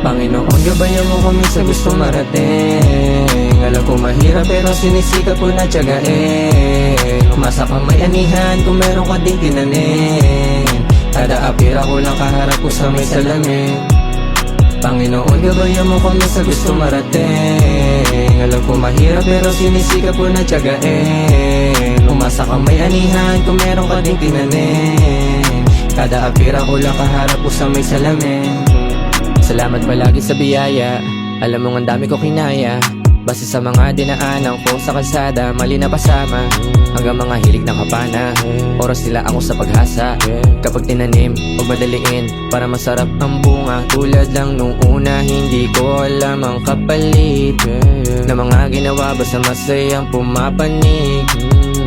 Panginoon, gabayan mo kami sa gusto marating. Alam ko mahirap pero sinisikap ko na tiyagain. Umasa kang may anihan kung meron ka ding tinanim. Kada apira ko lang kaharap ko sa may salamin. Panginoon, gabayan mo kami sa gusto marating. Alam ko mahirap pero sinisikap ko na tiyagain. Umasa kang may anihan kung meron ka ding tinanim. Kada apira ko lang kaharap ko sa may salamin. Salamat palagi sa biyaya, alam mo ang dami ko kinaya. Base sa mga dinaanan ko sa kalsada, mali na pasama. Hanggang mga hilig ng kapana, oras nila ako sa paghasa. Kapag tinanim, huwag madaliin para masarap ang bunga. Tulad lang nung una, hindi ko alam ang kapalit na mga ginawa basta masayang pumapanig.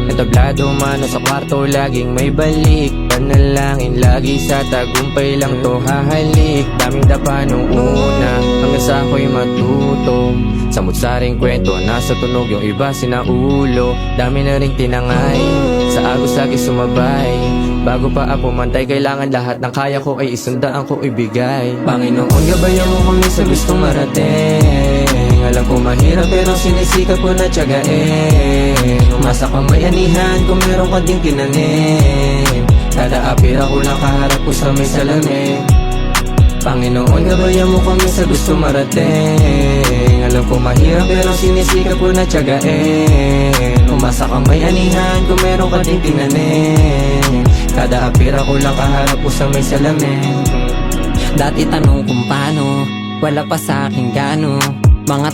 Entablado mano sa kwarto, laging may balik. Panalangin lagi sa tagumpay lang to hahalik. Daming dapa nung una, hanggang sa ako'y matuto. Samut-saring kwento, nasa tunog yung iba sinaulo. Dami na ring tinangay, sa agos lagi sumabay. Bago pa ako mantay, kailangan lahat ng kaya ko ay isundaan ko ibigay. Panginoon, gabayan mo kami sa gusto marating. Alam ko mahirap pero sinisikap ko na tiyagain. Umasa kang may anihan kung meron ka ding tinanim. Kada apira ko lang kaharap ko sa may salamin. Panginoon, gabayan mo kami sa gusto marating. Alam ko mahirap pero sinisikap ko na tiyagain. Umasa kang may anihan kung meron ka ding tinanim. Kada apira ko lang kaharap ko sa may salamin. Dati tanong kung paano, wala pa sa akin gano. Mga